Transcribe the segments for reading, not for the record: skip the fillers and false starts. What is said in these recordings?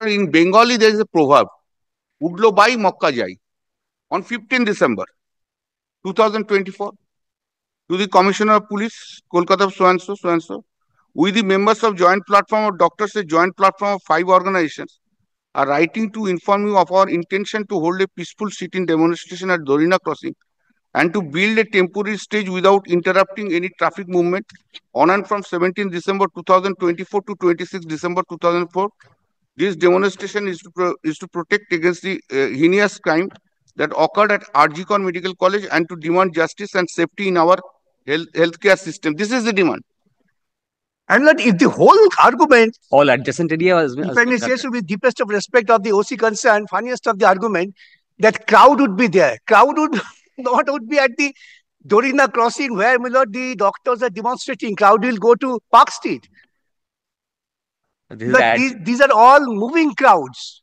In Bengali, there is a proverb, Udlo bai mokka jai. On 15 December 2024, to the Commissioner of Police, Kolkata so and so, we the members of joint platform of doctors, a joint platform of 5 organizations, are writing to inform you of our intention to hold a peaceful sit-in demonstration at Dorina Crossing and to build a temporary stage without interrupting any traffic movement on and from 17 December 2024 to 26 December 2004. This demonstration is to protect against the heinous crime that occurred at Arjikon Medical College and to demand justice and safety in our healthcare system. This is the demand. And that if the whole argument, all adjacent area was says with deepest of respect of the OC concerned, funniest of the argument, that crowd would be there. Crowd would not would be at the Dorina Crossing where the doctors are demonstrating. Crowd will go to Park Street. These are all moving crowds.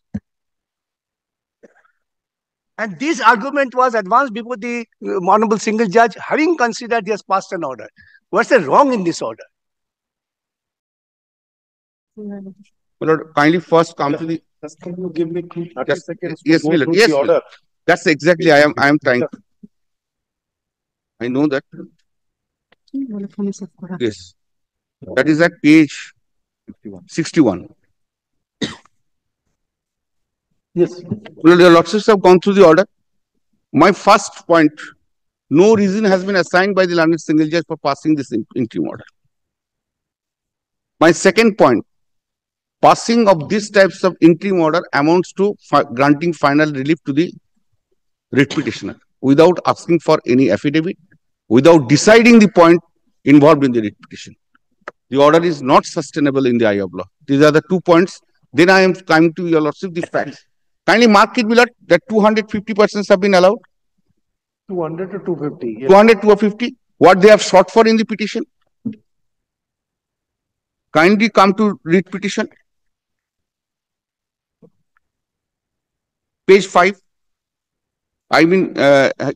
And this argument was advanced before the Honorable Single Judge, having considered he has passed an order. What's the wrong in this order? Well, kindly first come to the. Can you give me 30 seconds? Yes, yes, order. That's exactly I am trying. I know that. Yes, that is at page 61. Yes. Well, the lordships have gone through the order. My first point: no reason has been assigned by the learned single judge for passing this interim order. My second point: passing of these types of interim order amounts to granting final relief to the writ petitioner without asking for any affidavit, without deciding the point involved in the writ petition. The order is not sustainable in the eye of law. These are the 2 points. Then I am coming to your lordship the facts. Kindly mark it, Millard, that 250 persons have been allowed. 200 to 250. Yes. 200 to 250. What they have sought for in the petition. Kindly come to writ petition. Page 5. I mean,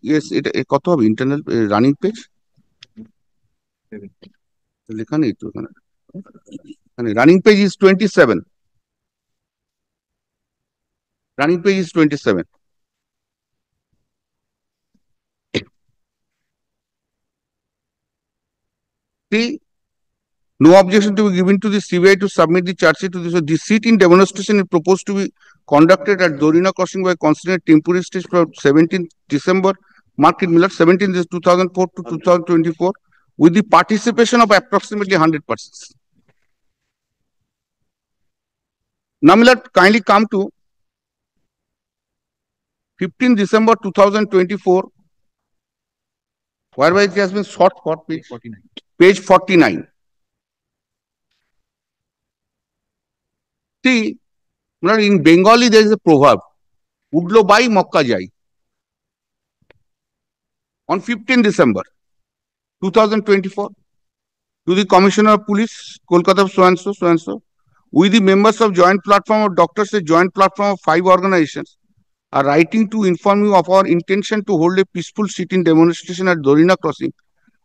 yes, it internal running page. Running page is 27. Running page is 27. See, no objection to be given to the CBI to submit the charge sheet to this. So the sit-in demonstration is proposed to be conducted at Dorina Crossing by considering temporary stage from 17th December, Market Miller, 17th 2004 to 2024, with the participation of approximately 100 persons. Now, Miller, kindly come to 15 December 2024, whereby it has been sought for page 49. Page 49. See, in Bengali there is a proverb, Udlo bai mokka jai. On 15 December 2024, to the Commissioner of Police, Kolkata so and so, we the members of joint platform of doctors, a joint platform of 5 organizations, are writing to inform you of our intention to hold a peaceful sit-in demonstration at Dorina Crossing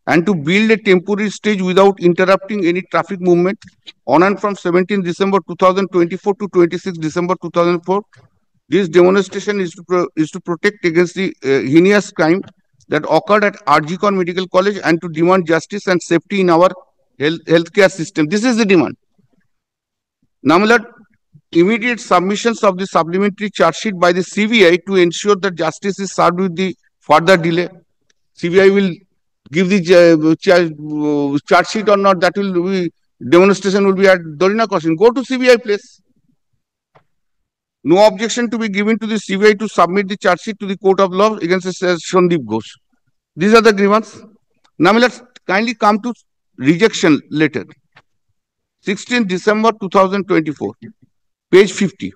and to build a temporary stage without interrupting any traffic movement on and from 17 December 2024 to 26 December 2004. This demonstration is to protect against the heinous crime that occurred at Arjikon Medical College and to demand justice and safety in our healthcare system. This is the demand. Now, my lord, immediate submissions of the supplementary charge sheet by the CBI to ensure that justice is served with the further delay. CBI will give the charge sheet or not, that will be, demonstration will be at Dorina Crossing. Go to CBI place. No objection to be given to the CBI to submit the charge sheet to the court of law against Shandip Ghosh. These are the grievances. Now, let's kindly come to rejection letter. 16 December 2024, page 50.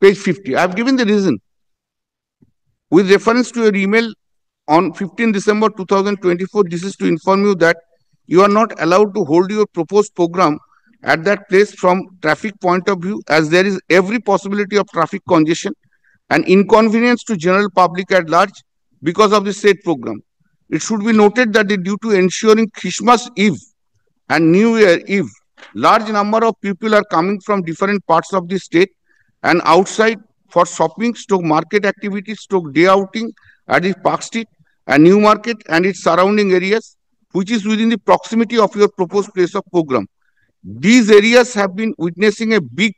Page 50. I have given the reason. With reference to your email on 15 December 2024, this is to inform you that you are not allowed to hold your proposed program at that place from traffic point of view, as there is every possibility of traffic congestion and inconvenience to general public at large because of the said program. It should be noted that due to ensuring Christmas Eve and New Year Eve Large number of people are coming from different parts of the state and outside for shopping, stock market activities, stock day outing at the Park Street and New Market and its surrounding areas, which is within the proximity of your proposed place of program. These areas have been witnessing a big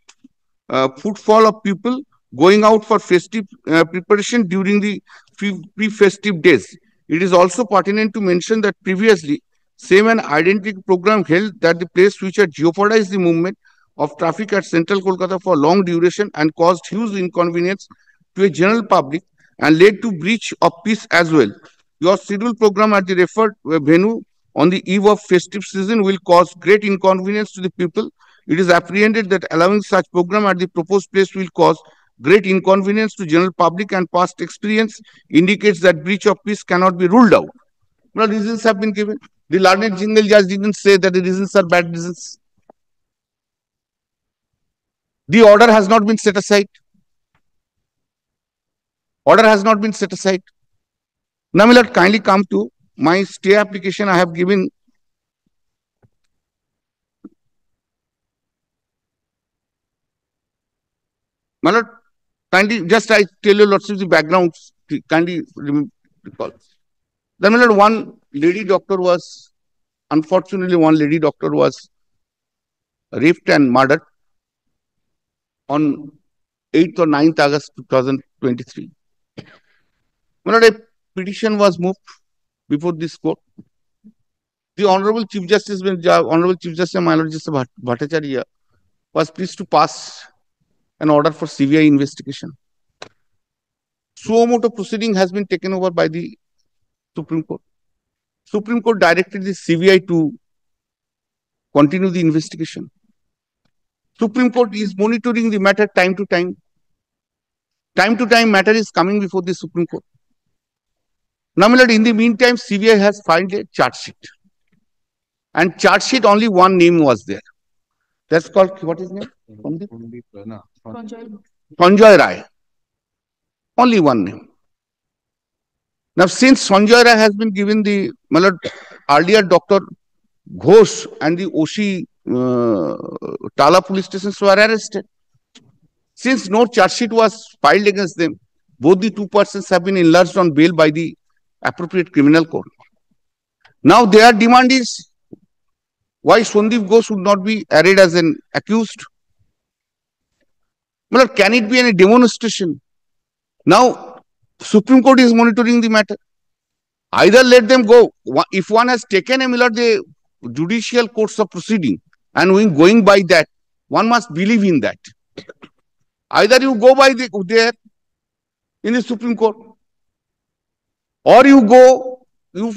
footfall of people going out for festive preparation during the pre-festive days. It is also pertinent to mention that previously, same and identical program held that the place which had jeopardized the movement of traffic at Central Kolkata for long duration and caused huge inconvenience to a general public and led to breach of peace as well. Your scheduled program at the referred venue on the eve of festive season will cause great inconvenience to the people. It is apprehended that allowing such program at the proposed place will cause great inconvenience to general public and past experience indicates that breach of peace cannot be ruled out. Well, reasons have been given. The learned jingle judge didn't say that the reasons are bad reasons. The order has not been set aside. Order has not been set aside. Now, my lord, kindly come to my stay application. I have given. My lord, kindly just I tell you lots of the backgrounds. Kindly recall. Then, my lord, one lady doctor was, unfortunately, one lady doctor was raped and murdered on 8th or 9th August 2023. My lord, a petition was moved before this court. The Honorable Chief Justice, my lord Justice Bhattacharya, was pleased to pass an order for CBI investigation. Suo motu proceeding has been taken over by the Supreme Court. Supreme Court directed the CBI to continue the investigation. Supreme Court is monitoring the matter time to time. Time to time matter is coming before the Supreme Court. Now, my lord, in the meantime, CBI has filed a charge sheet. And charge sheet only one name was there. That's called, what is his name? Sanjoy Rai. Only one name. Now, since Sanjoy Rai has been given the, my lord, earlier Dr. Ghosh and the OC Tala police stations were arrested. Since no charge sheet was filed against them, both the two persons have been enlarged on bail by the appropriate criminal court. Now, their demand is why Sandeep Ghosh would not be arraigned as an accused. Well, can it be any demonstration? Now, Supreme Court is monitoring the matter. Either let them go. If one has taken the judicial course of proceeding and when going by that, one must believe in that. Either you go by there in the Supreme Court, or you go to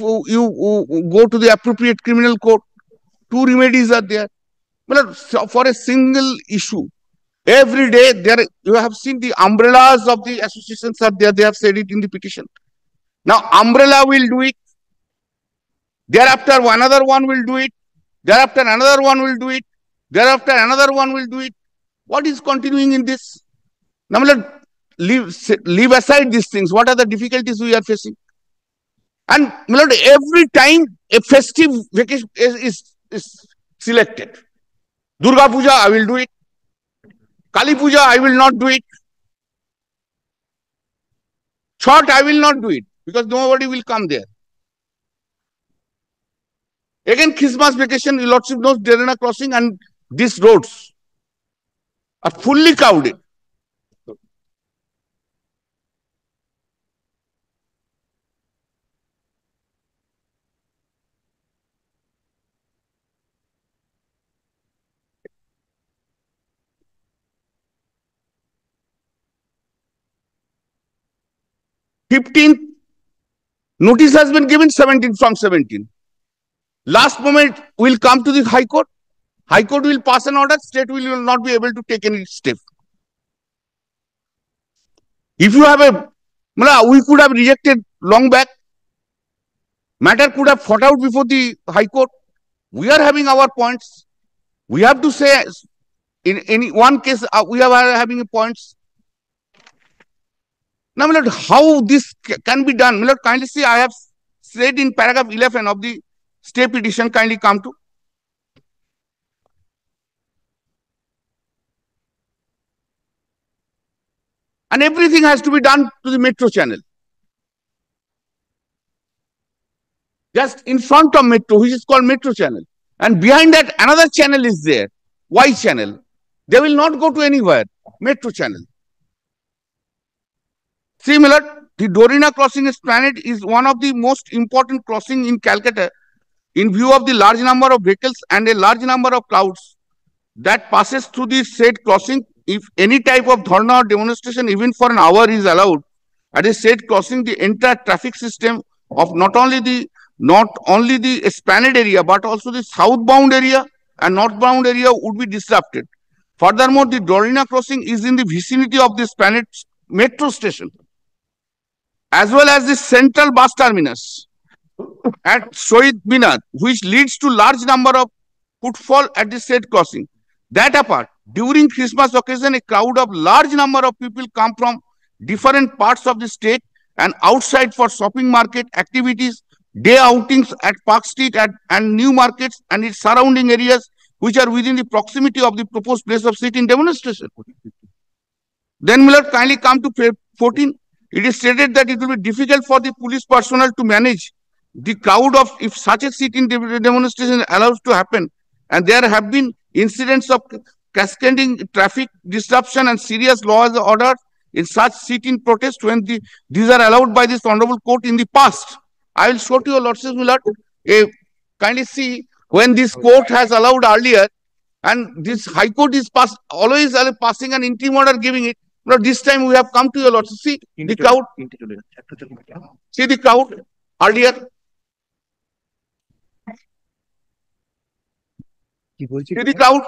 the appropriate criminal court. Two remedies are there. But for a single issue, every day there you have seen the umbrellas of the associations are there. They have said it in the petition. Now umbrella will do it. Thereafter another one will do it. Thereafter another one will do it. Thereafter another one will do it. What is continuing in this? Now leave aside these things. What are the difficulties we are facing? And every time a festive vacation is selected. Durga Puja, I will do it. Kali Puja, I will not do it. Chhath, I will not do it because nobody will come there. Again, Christmas vacation, you lordship knows Derana crossing and these roads are fully crowded. Notice has been given 17 from 17. Last moment will come to the High Court. High Court will pass an order. State will not be able to take any step. If you have we could have rejected long back. Matter could have fought out before the High Court. We are having our points. We have to say in any one case we are having points. Now, my lord, how this can be done? My lord, kindly see, I have said in paragraph 11 of the stay petition, kindly come to. And everything has to be done to the metro channel. Just in front of metro, which is called metro channel. And behind that, another channel is there, Y channel. They will not go to anywhere, metro channel. Similar, the Dorina crossing esplanade is one of the most important crossing in Calcutta in view of the large number of vehicles and a large number of crowds that passes through the said crossing. If any type of dharna or demonstration even for an hour is allowed at a said crossing, the entire traffic system of not only the esplanade area but also the southbound area and northbound area would be disrupted. Furthermore, the Dorina crossing is in the vicinity of the esplanade metro station as well as the central bus terminus at Shohid Minar, which leads to large number of footfall at the said crossing. That apart, during Christmas occasion, a crowd of large number of people come from different parts of the state and outside for shopping market activities, day outings at Park Street and New Markets and its surrounding areas, which are within the proximity of the proposed place of sit-in demonstration. Then Miller kindly come to 14. It is stated that it will be difficult for the police personnel to manage the crowd of if such a sit-in demonstration allows to happen, and there have been incidents of cascading traffic disruption and serious law and order in such sit-in protest when these are allowed by this honorable court in the past. I will show to your lordship, Millard, kindly see when this court has allowed earlier, and this high court is always passing an interim order giving it. Now this time we have come to your lordship. See the crowd. See the crowd earlier. See the crowd.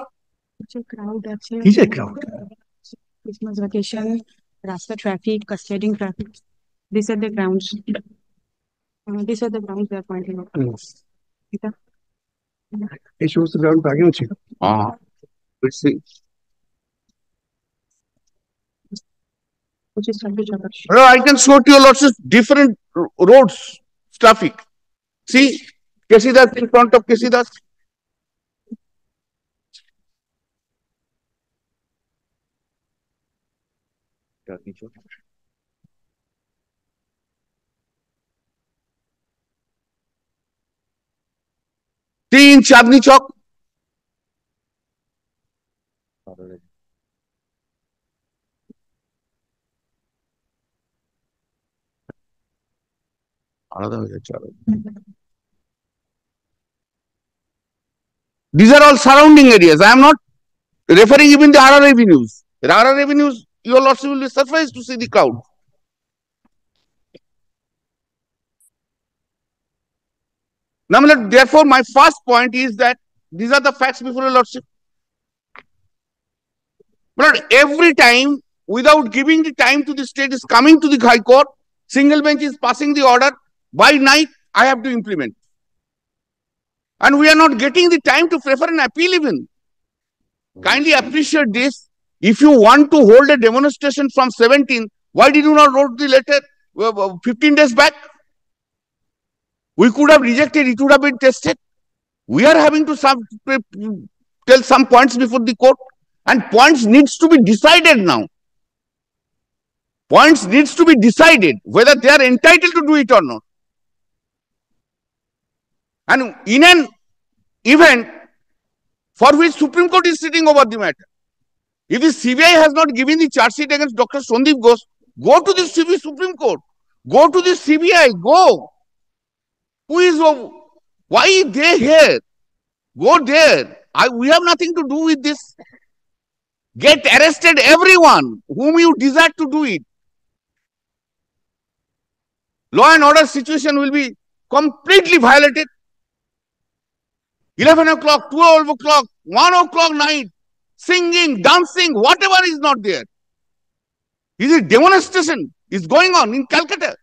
He's a crowd. Christmas vacation, Rasta traffic, cascading traffic. These are the grounds. These are the grounds they are pointing out. It shows the ground back. Let's see. Which is I can show to your lordship different roads, traffic. See, Kesidas in front of Kesidas. See in Chandni Chowk. These are all surrounding areas. I am not referring even the RR avenues. RR avenues, your lordship will be surprised to see the crowd. Now, therefore, my first point is that these are the facts before your lordship. But every time, without giving the time to the state, is coming to the High Court, single bench is passing the order. By night, I have to implement. And we are not getting the time to prefer an appeal even. Kindly appreciate this. If you want to hold a demonstration from 17, why did you not write the letter 15 days back? We could have rejected, it would have been tested. We are having to tell some points before the court, and points needs to be decided now. Points needs to be decided whether they are entitled to do it or not. And in an event for which Supreme Court is sitting over the matter, if the CBI has not given the charge sheet against Dr. Sandeep Ghosh, go to the Supreme Court, go to the CBI, go. Who is, why they here? Go there. We have nothing to do with this. Get arrested everyone whom you desire to do it. Law and order situation will be completely violated. 11 o'clock, 12 o'clock, 1 o'clock night, singing, dancing, whatever is not there. Is it demonstration is going on in Calcutta?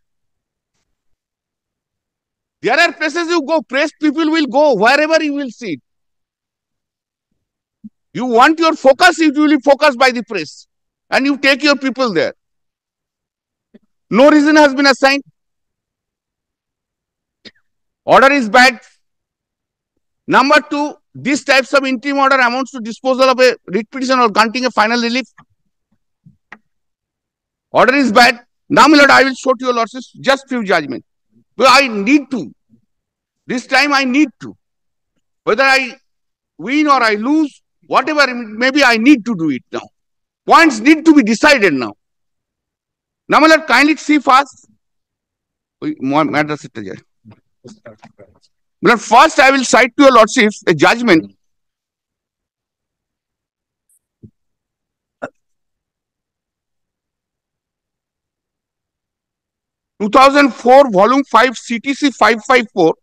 There are places you go, press people will go wherever you will see it. You want your focus, it will be focused by the press. And you take your people there. No reason has been assigned. Order is bad. Number two, these types of interim order amounts to disposal of a writ petition or granting a final relief. Order is bad. Now, my lord, I will show to your lordships just few judgment. But I need to. This time I need to. Whether I win or I lose, whatever, maybe I need to do it now. Points need to be decided now. Now, my lord, kindly see fast. Madras But first, I will cite to your lordships a judgment. (2004) Volume 5 CTC 554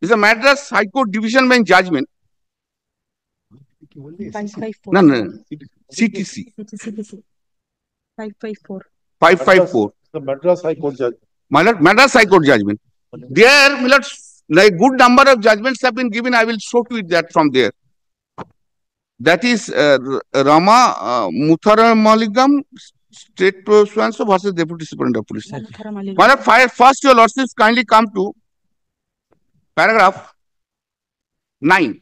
is a Madras High Court Division Bench judgment. 554. No. CTC. 554. 554. The Madras High Court judge. My lord, Madras High Court judgment. There, my lord, a good number of judgments have been given. I will show to it that from there. That is Rama Mutharamalingam, State Pursuant versus Deputy Superintendent of Police. My lord, first your lordships kindly come to paragraph 9.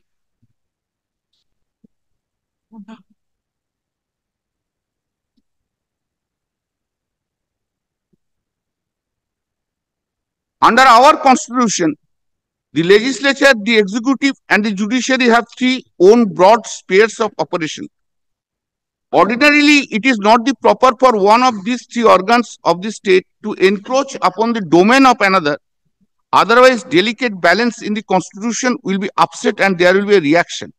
Under our constitution, the legislature, the executive, and the judiciary have three own broad spheres of operation. Ordinarily, it is not the proper for one of these three organs of the state to encroach upon the domain of another. Otherwise, delicate balance in the constitution will be upset and there will be a reaction.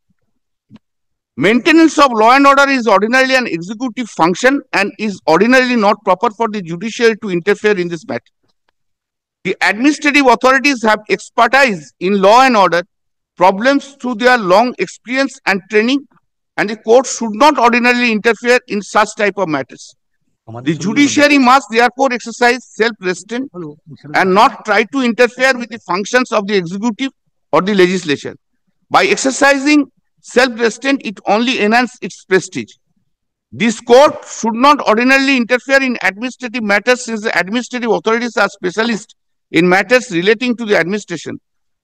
Maintenance of law and order is ordinarily an executive function and is ordinarily not proper for the judiciary to interfere in this matter. The administrative authorities have expertise in law and order problems through their long experience and training, and the court should not ordinarily interfere in such type of matters. The judiciary must therefore exercise self-restraint and not try to interfere with the functions of the executive or the legislature. By exercising self-restraint, it only enhances its prestige. This court should not ordinarily interfere in administrative matters since the administrative authorities are specialists in matters relating to the administration.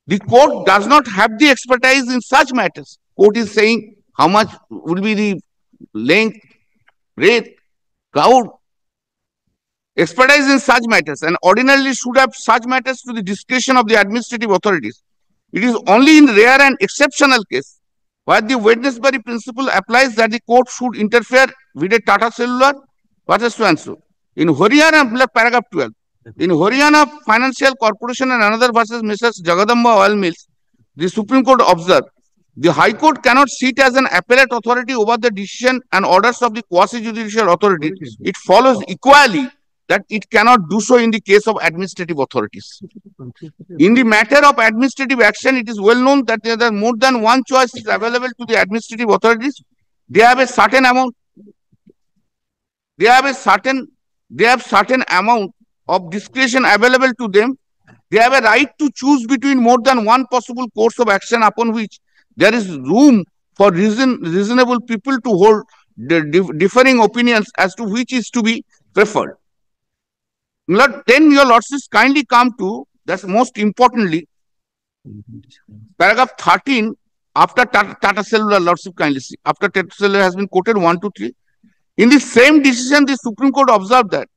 The court does not have the expertise in such matters. Court is saying how much will be the length, breadth, crowd. Expertise in such matters and ordinarily should have such matters to the discretion of the administrative authorities. It is only in rare and exceptional case where the Wednesbury principle applies that the court should interfere with a Tata Cellular versus so. In Haryana, paragraph 12. In Haryana Financial Corporation and another versus Messrs. Jagadamba Oil Mills, the Supreme Court observed the High Court cannot sit as an appellate authority over the decision and orders of the quasi-judicial authority. It follows equally that it cannot do so in the case of administrative authorities. In the matter of administrative action, it is well known that there are more than one choice is available to the administrative authorities. They have a certain amount. They have certain amount of discretion available to them. They have a right to choose between more than one possible course of action upon which there is room for reasonable people to hold differing opinions as to which is to be preferred. Then your lordships kindly come to, that's most importantly, paragraph 13, after Tata Cellular, lordship kindly see, after Tata Cellular has been quoted 1, 2, 3. In the same decision, the Supreme Court observed that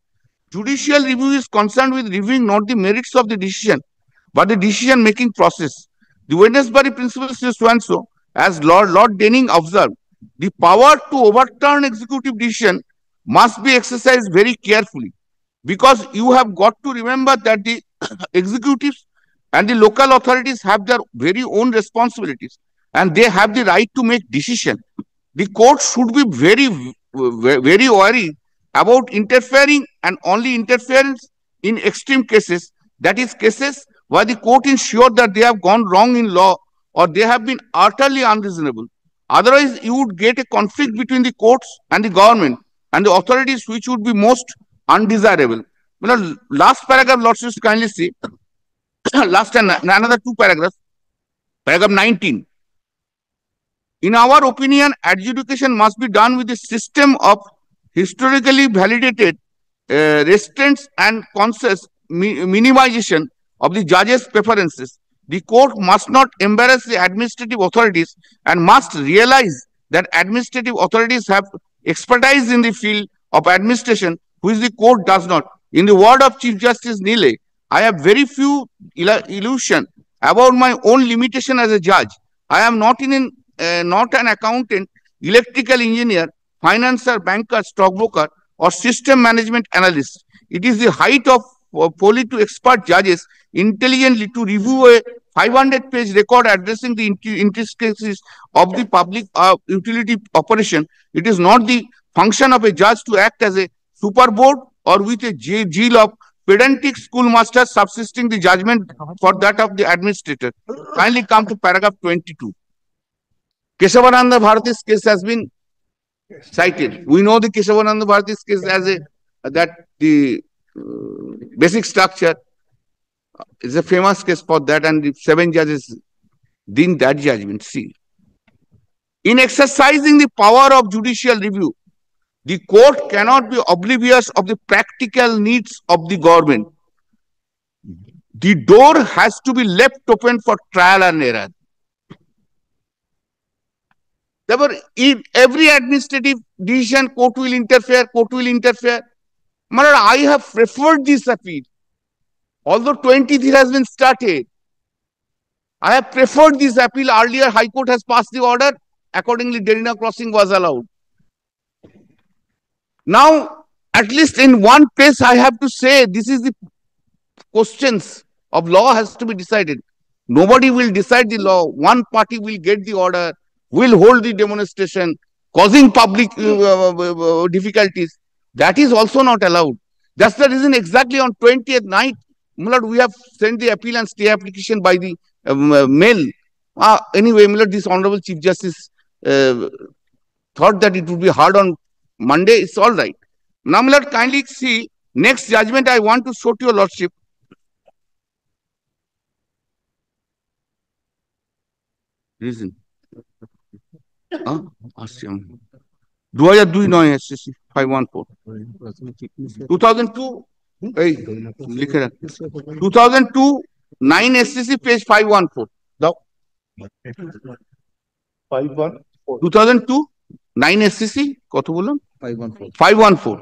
judicial review is concerned with reviewing not the merits of the decision, but the decision-making process. The Wednesbury principle says so and so, as Lord Denning observed, the power to overturn executive decision must be exercised very carefully, because you have got to remember that the executives and the local authorities have their very own responsibilities and they have the right to make decision. The court should be very wary about interfering and only interference in extreme cases, that is cases where the court is sure that they have gone wrong in law or they have been utterly unreasonable. Otherwise, you would get a conflict between the courts and the government and the authorities, which would be most undesirable. Last paragraph, lordships kindly see. Last and another 2 paragraphs. Paragraph 19. In our opinion, adjudication must be done with a system of historically validated restraints and conscious minimization of the judge's preferences. The court must not embarrass the administrative authorities and must realize that administrative authorities have expertise in the field of administration which the court does not. In the word of Chief Justice Nile, I have very few illusion about my own limitation as a judge. I am not not an accountant, electrical engineer, financer, banker, stockbroker, or system management analyst. It is the height of folly to expert judges intelligently to review a 500-page record addressing the intricacies of the public utility operation. It is not the function of a judge to act as a super board or with a zeal of pedantic schoolmaster subsisting the judgment for that of the administrator. Kindly come to paragraph 22. Kesavananda Bharati's case has been cited. We know the Kesavananda Bharati's case as the basic structure is a famous case for that, and the 7 judges did that judgment. See, in exercising the power of judicial review, the court cannot be oblivious of the practical needs of the government. The door has to be left open for trial and error. Therefore, in every administrative decision, court will interfere, court will interfere. I have preferred this appeal. Although 23 has been started, I have preferred this appeal. Earlier, High Court has passed the order. Accordingly, Derina crossing was allowed. Now, at least in one place, I have to say, this is the questions of law has to be decided. Nobody will decide the law. One party will get the order, will hold the demonstration, causing public difficulties. That is also not allowed. That's the reason exactly on 20th night, we have sent the appeal and stay application by the mail. Anyway, this Honorable Chief Justice thought that it would be hard on Monday. It's all right. Now, kindly see, next judgment I want to show to your Lordship. Reason. 2002 নয় SCC 514 2002 2002 9 SCC page 514 দাও 514 2002 9 SCC কত বললাম 514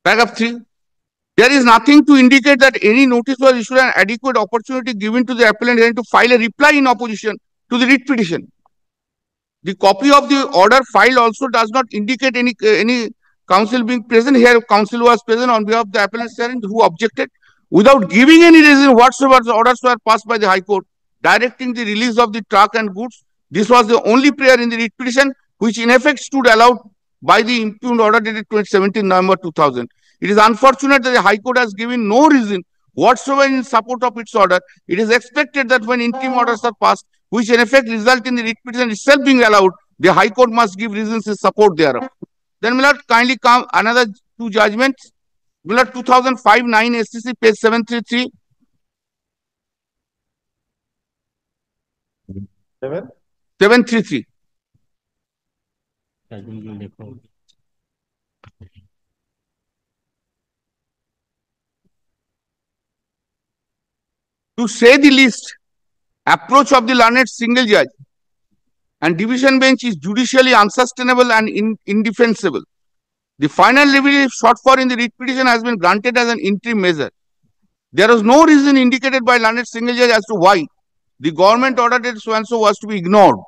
paragraph 3. There is nothing to indicate that any notice was issued and adequate opportunity given to the appellant to file a reply in opposition to the writ petition. The copy of the order filed also does not indicate any counsel being present. Here, counsel was present on behalf of the appellant who objected without giving any reason whatsoever. The orders were passed by the High Court directing the release of the truck and goods. This was the only prayer in the writ petition which in effect stood allowed by the impugned order dated 17 November 2000. It is unfortunate that the High Court has given no reason whatsoever in support of its order. It is expected that when interim orders are passed, which in effect result in the writ petition itself being allowed, the High Court must give reasons in support thereof. Then, kindly come another 2 judgments. 2005 9 SCC page 733. 733. To say the least, approach of the learned single judge and division bench is judicially unsustainable and indefensible. The final relief sought for in the writ petition has been granted as an interim measure. There was no reason indicated by learned single judge as to why the government order that so and so was to be ignored.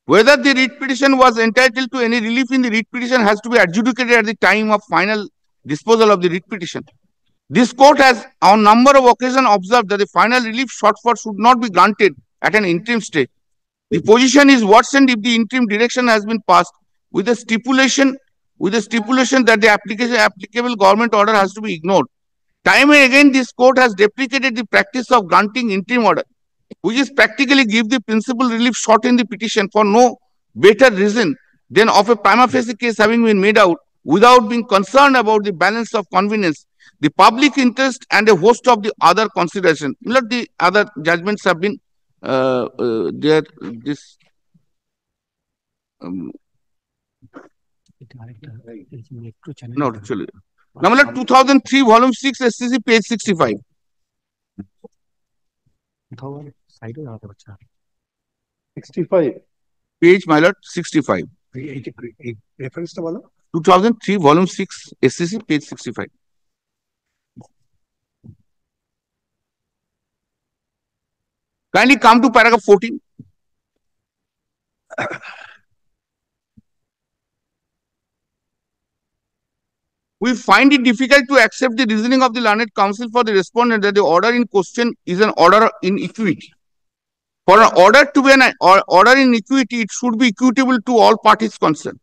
Whether the writ petition was entitled to any relief in the writ petition has to be adjudicated at the time of final disposal of the writ petition. This court has on number of occasions observed that the final relief sought for should not be granted at an interim stage. The position is worsened if the interim direction has been passed with a stipulation that the applicable government order has to be ignored. Time and again, this court has deprecated the practice of granting interim order, which is practically give the principal relief sought in the petition for no better reason than of a prima facie case having been made out without being concerned about the balance of convenience, the public interest, and a host of the other considerations. The other judgments have been there. This no, actually. Number 2003, volume 6, SCC, page 65. 65. Page, my lord, 65. Reference to follow? 2003, volume 6, SCC, page 65. Kindly come to paragraph 14. We find it difficult to accept the reasoning of the learned counsel for the respondent that the order in question is an order in equity. For an order to be an order in equity, it should be equitable to all parties concerned.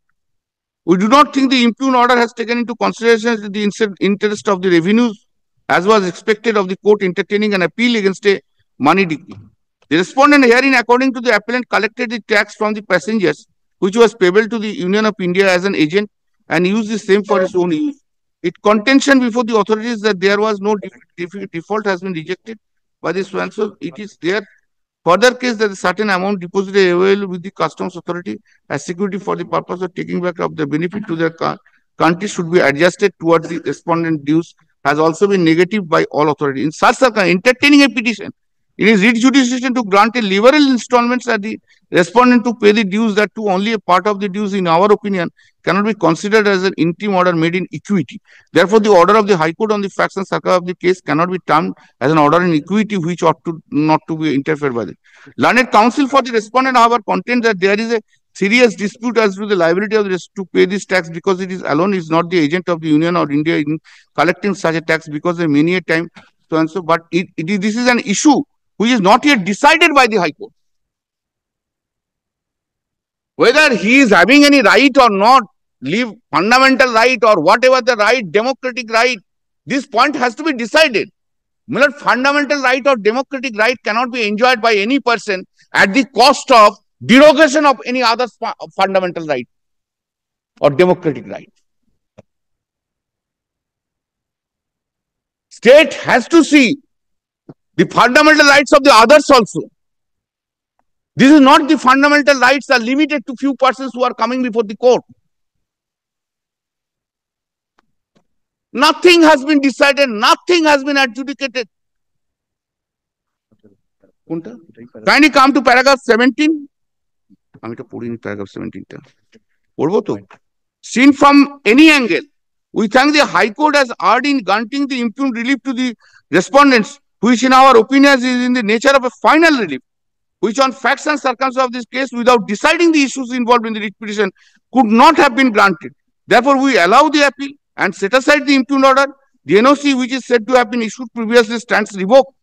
We do not think the impugned order has taken into consideration the interest of the revenues as was expected of the court entertaining an appeal against a money decree. The respondent herein, according to the appellant, collected the tax from the passengers, which was payable to the Union of India as an agent and used the same for its own use. Its contention before the authorities that there was no default has been rejected by the so it is there. Further case that a certain amount deposited available with the customs authority as security for the purpose of taking back of the benefit to their country should be adjusted towards the respondent dues has also been negative by all authorities. In such circumstances, entertaining a petition, it is writ jurisdiction to grant a liberal installments at the respondent to pay the dues that to only a part of the dues, in our opinion, cannot be considered as an interim order made in equity. Therefore, the order of the High Court on the facts and circumstances of the case cannot be termed as an order in equity which ought to not to be interfered by it. Learned counsel for the respondent, however, contends that there is a serious dispute as to the liability of the to pay this tax because it is alone is not the agent of the Union or India in collecting such a tax because many a time so and so. But this is an issue which is not yet decided by the High Court. Whether he is having any right or not, leave fundamental right or whatever the right, democratic right, this point has to be decided. Fundamental right or democratic right cannot be enjoyed by any person at the cost of derogation of any other fundamental right or democratic right. State has to see the fundamental rights of the others also. This is not the fundamental rights are limited to few persons who are coming before the court. Nothing has been decided, nothing has been adjudicated. Kindly come to paragraph 17. I'm putting paragraph 17. Seen from any angle, we thank the High Court as erred in granting the impugned relief to the respondents, which in our opinion is in the nature of a final relief, which on facts and circumstances of this case, without deciding the issues involved in the writ petition, could not have been granted. Therefore, we allow the appeal and set aside the impugned order. The NOC, which is said to have been issued previously, stands revoked.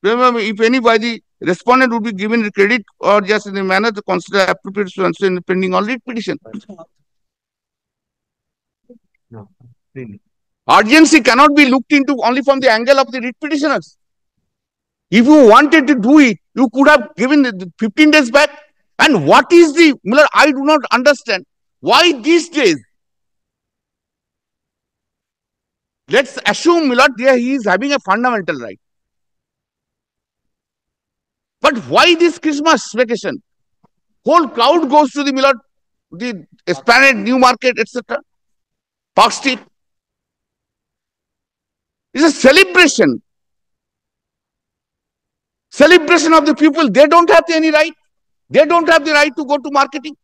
Remember, if any by the respondent would be given the credit or just in a manner to consider appropriate to answer in the pending on writ petition. No, really. Urgency cannot be looked into only from the angle of the writ petitioners. If you wanted to do it, you could have given the 15 days back. And what is the, I do not understand why these days. Let's assume, there he is having a fundamental right. But why this Christmas vacation? Whole crowd goes to the Esplanade, New Market, etc. Park Street. It's a celebration. Celebration of the people. They don't have any right. They don't have the right to go to marketing.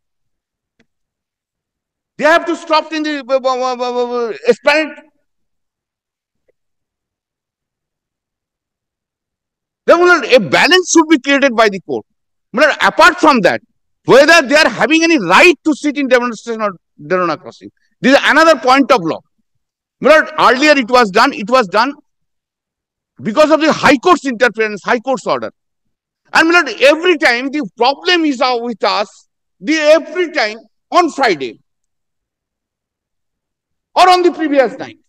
They have to stop in the Esplanade. A balance should be created by the court. Apart from that, whether they are having any right to sit in demonstration or Derona crossing. This is another point of law. Earlier it was done because of the High Court's interference, High Court's order. And every time the problem is with us, every time on Friday or on the previous night,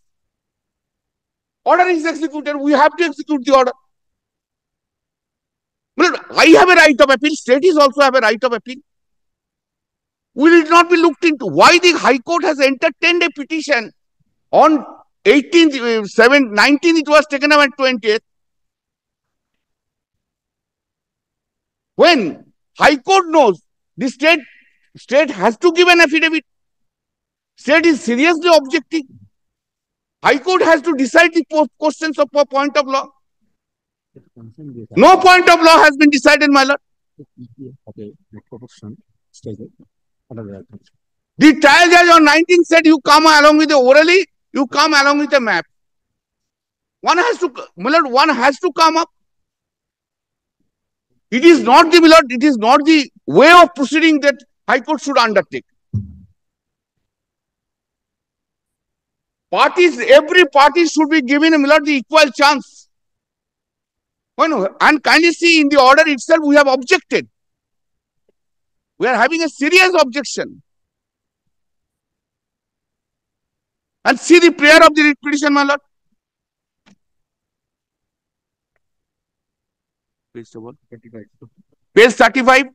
order is executed, we have to execute the order. I have a right of appeal, state is also have a right of appeal. Will it not be looked into? Why the High Court has entertained a petition on 18th, 7th, 19th, it was taken up at 20th. When High Court knows the state has to give an affidavit. State is seriously objecting. High Court has to decide the questions of point of law. No point of law has been decided, my lord. The trial judge on 19 said you come along with the orally, you come along with a map. One has to come up. It is not the, Milord, it is not the way of proceeding that High Court should undertake. Every party should be given, Milord, the equal chance. And kindly see, in the order itself, we have objected. We are having a serious objection. And see the prayer of the writ petition, my lord. Page 35. Page 35.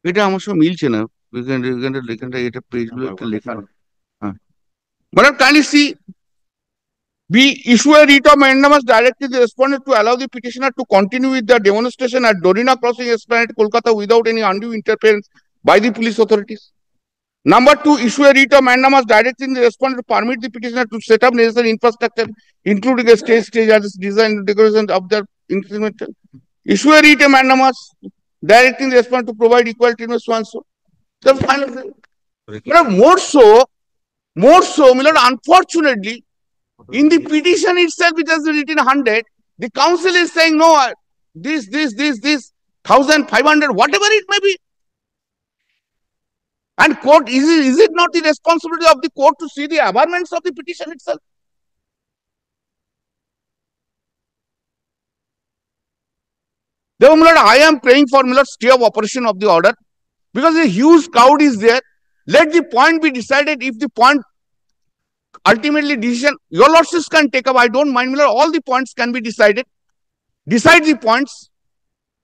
এটা আমার সঙ্গে মিলছে না, এখানটা এটা পেজগুলো একটু লেখা। But kindly see, we issue a writ of mandamus directing the respondent to allow the petitioner to continue with the demonstration at Dorina Crossing Esplanade, Kolkata, without any undue interference by the police authorities. Number 2, issue a writ of mandamus directing the respondent to permit the petitioner to set up necessary infrastructure, including a stage as design and decoration of the instrumental. Issue a writ of mandamus directing the respondent to provide equal treatment, so and so. The final thing. More so, Milord, unfortunately, in the petition itself, it has written 100. The council is saying, no, this, 1,500, whatever it may be. And court, is it not the responsibility of the court to see the aberrations of the petition itself? Therefore, Milord, I am praying for, Milord, stay of operation of the order, because a huge crowd is there. Let the point be decided. If the point ultimately decision, your lordships can take up. I don't mind, Milord, all the points can be decided. Decide the points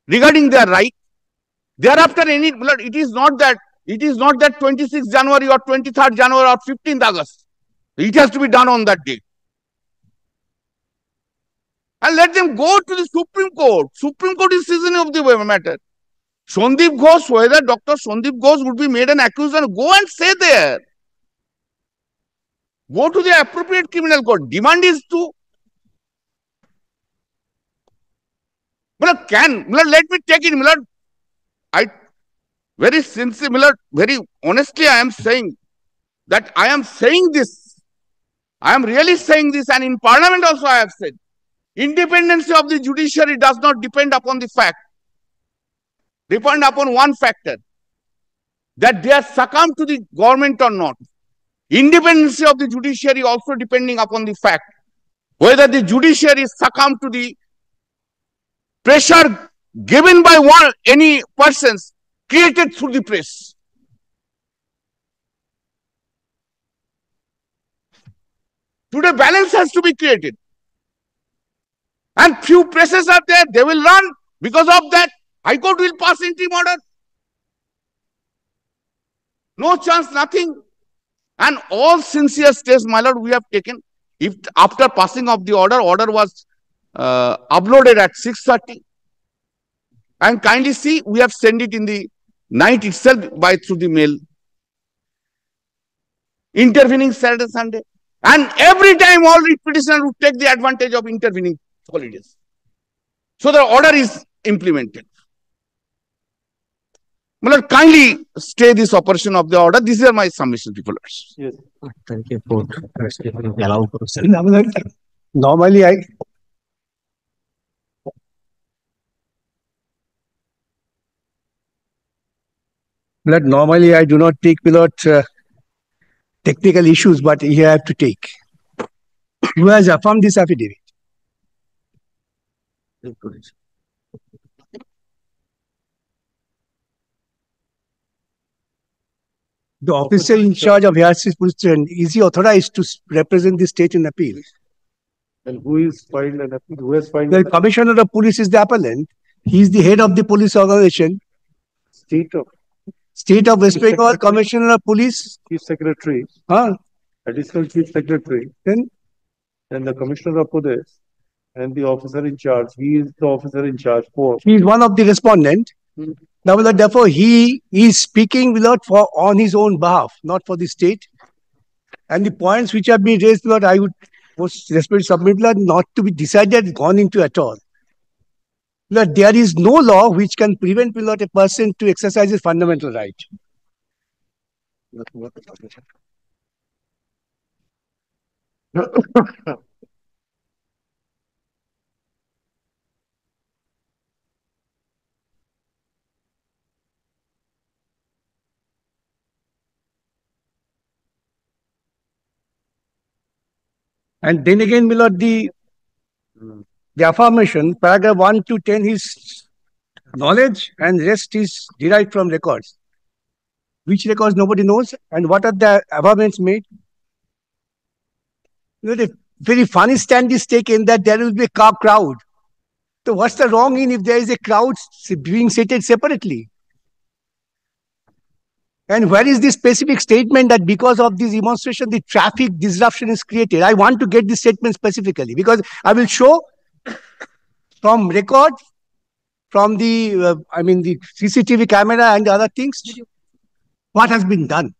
regarding their right. Thereafter, Milord, it is not that 26th January or 23rd January or 15th August. It has to be done on that day. And let them go to the Supreme Court. Supreme Court is seasoning of the matter. Sandeep Ghosh, whether Dr. Sandeep Ghosh would be made an accused, go and say there. Go to the appropriate criminal court. Demand is to. Milord, let me take it, Milord. Very sincere, Milord, very honestly, I am saying that I am saying this. I am really saying this, and in Parliament also I have said, independence of the judiciary does not depend upon the fact. Depend upon one factor, that they are succumbed to the government or not. Independence of the judiciary also depending upon the fact whether the judiciary succumbed to the pressure given by any persons created through the press. Today, balance has to be created. And few presses are there, they will run. Because of that, High Court will pass interim order. No chance, nothing. And all sincere steps, my lord, we have taken. If after passing of the order was uploaded at 6:30. And kindly see, we have sent it in the night itself through the mail. Intervening Saturday, Sunday. And every time all petitioners would take the advantage of intervening holidays. So the order is implemented. Milord, kindly stay this operation of the order. These are my submissions, people. Yes. Thank you for allowing for Normally, I do not take, Milord, technical issues, but here I have to take. Who has affirmed this affidavit? The officer in charge of Hyacinth Police Station, is he authorized to represent the state in appeal? And who is filed an appeal? Who has filed? The Commissioner of Police is the appellant. He is the head of the police organization. State of West Bengal, Commissioner of Police. Chief Secretary. Additional Chief Secretary. Then the Commissioner of Police and the officer in charge. He is the officer in charge for. He is one of the respondent. Now, my lord, therefore, he is speaking, my lord, for on his own behalf, not for the state. And the points which have been raised, my lord, I would most respectfully submit, my lord, not to be decided, gone into at all. My lord, there is no law which can prevent, my lord, a person to exercise his fundamental right. And then again, my lord, the affirmation, paragraph 1 to 10 is knowledge and rest is derived from records. Which records nobody knows, and what are the affirmations made? You know, the very funny stand is taken that there will be a crowd. So what's the wrong in if there is a crowd being seated separately? And where is the specific statement that because of this demonstration, the traffic disruption is created? I want to get this statement specifically because I will show from record, from the, the CCTV camera and other things, what has been done.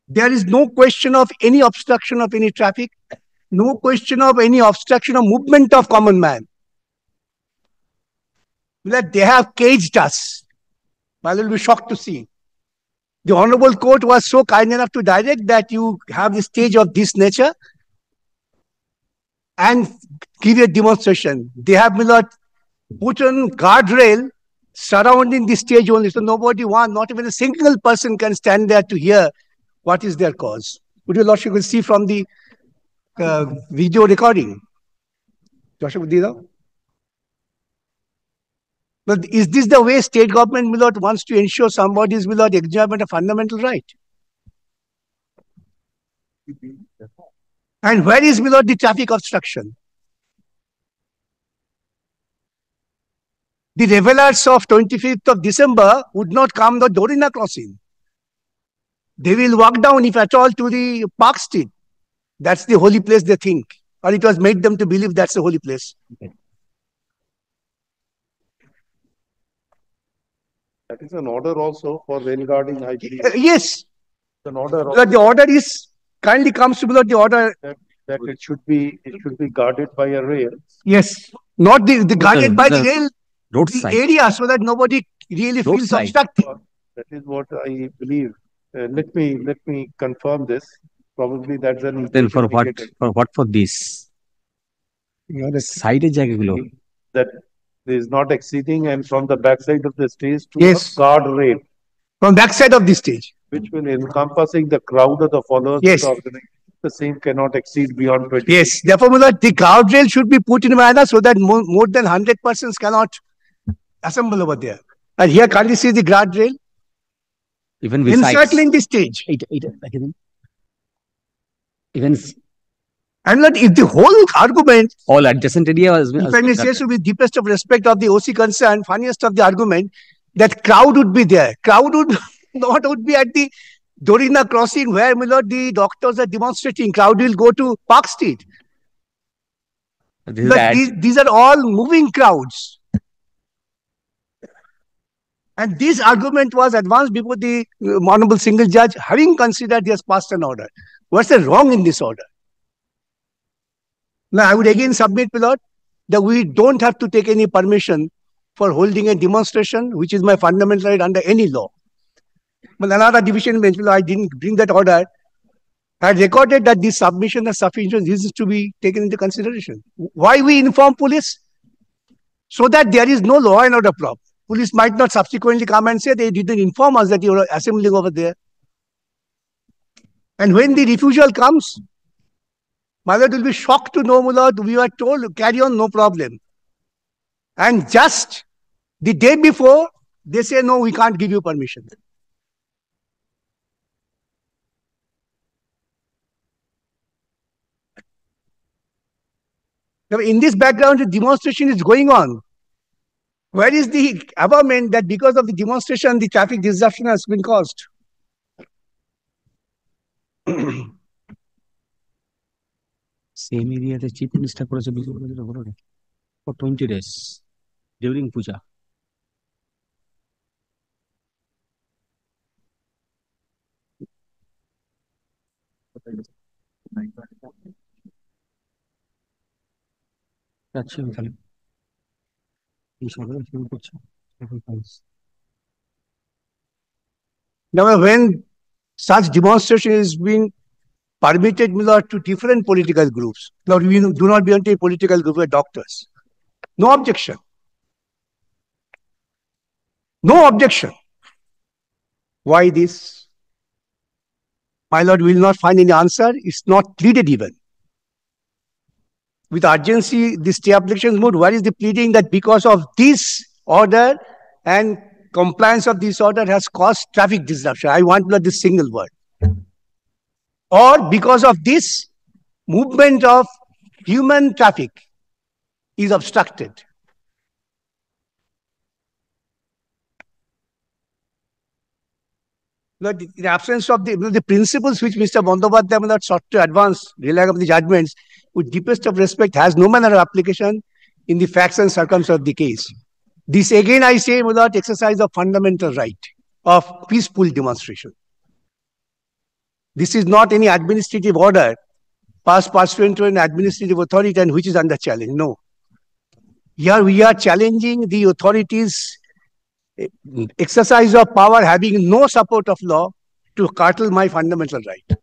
There is no question of any obstruction of any traffic, no question of any obstruction of movement of common man. That they have caged us. I will be shocked to see. The Honorable Court was so kind enough to direct that you have the stage of this nature and give a demonstration. They have, my lord, put on guardrail surrounding the stage only. So nobody not even a single person can stand there to hear what is their cause. Would your lordship will see from the video recording. Joshua Dida? But is this the way state government, my lord, wants to ensure somebody's, my lord, enjoyment of fundamental right? And where is, my lord, the traffic obstruction? The revelers of 25th of December would not come the Dorina crossing. They will walk down, if at all, to the Park Street. That's the holy place, they think. Or it was made them to believe that's the holy place. Okay. That is an order also for rain guarding, I believe. Yes. An order. The order is kindly comes to the order that it should be guarded by a rail. Yes, not the guarded by the rail roadside area, so that nobody really feels obstructed. That is what I believe. Let me confirm this. Probably that's an. Then for what? For this? Side that is not exceeding, and from the backside of the stage to yes. a guard rail. From backside of the stage. Which will encompassing the crowd of the followers. Yes. The same cannot exceed beyond 20. Yes. Therefore, the guard rail should be put in a manner so that more than 100 persons cannot assemble over there. And here, can't you see the guard rail? Even encircling the stage. Even. And if the whole argument, all adjacent area was, if I may say so with deepest of respect of the OC concern, funniest of the argument, that crowd would be there. Crowd would not would be at the Dorina crossing where, my lord, the doctors are demonstrating. Crowd will go to Park Street. These are all moving crowds. And this argument was advanced before the honorable single judge, having considered he has passed an order. What's the wrong in this order? Now, I would again submit, my lord, that we don't have to take any permission for holding a demonstration, which is my fundamental right under any law. But another division bench, I didn't bring that order, had recorded that this submission has sufficient reasons to be taken into consideration. Why we inform police? So that there is no law and order problem. Police might not subsequently come and say they didn't inform us that you were assembling over there. And when the refusal comes, my lord will be shocked to know, my lord, we were told, carry on, no problem. And just the day before, they say, no, we can't give you permission. Now, in this background, the demonstration is going on. Where is the averment that because of the demonstration, the traffic disruption has been caused? Same area the chief minister for 20 days during puja. Now, when such demonstration is being permitted, my lord, to different political groups, now we do not belong to a political group, we are doctors. No objection. No objection. Why this? My lord will not find any answer. It's not pleaded even. With urgency, this stay application mode, where is the pleading that because of this order and compliance of this order has caused traffic disruption? I want not this single word. Or because of this, movement of human traffic is obstructed. Lord, in absence of the principles which Mr. Bandyopadhyay sought to advance, relying on the judgments, with deepest of respect, has no manner of application in the facts and circumstances of the case. This again, I say, without exercise of fundamental right of peaceful demonstration. This is not any administrative order passed pursuant to an administrative authority and which is under challenge. No. Here we are challenging the authorities' exercise of power having no support of law to curtail my fundamental right.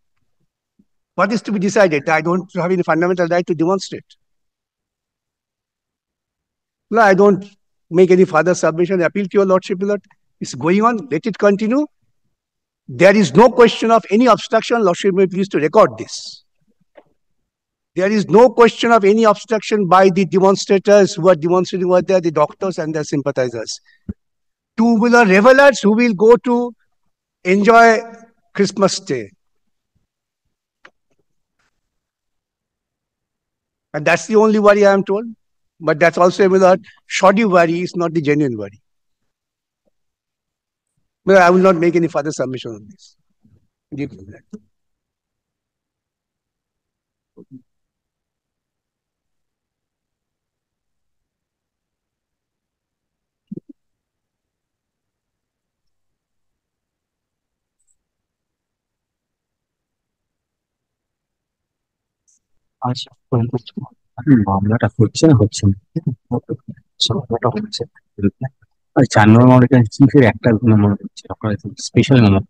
What is to be decided? I don't have any fundamental right to demonstrate. No, I don't make any further submission. I appeal to your lordship, Lord. It's going on. Let it continue. There is no question of any obstruction. Lordship may please to record this. There is no question of any obstruction by the demonstrators who are demonstrating over there, the doctors and their sympathizers. Two-wheeler revelers who will go to enjoy Christmas Day. And that's the only worry I am told. But that's also a shoddy worry, it's not the genuine worry. But I will not make any further submission on this. আচ্ছা, মামলাটা হচ্ছে না হচ্ছে না মামলাটা হচ্ছে আর 4 নম্বর মামলাটা চিফের একটা মেমো হচ্ছে আপনার স্পেশাল মেমো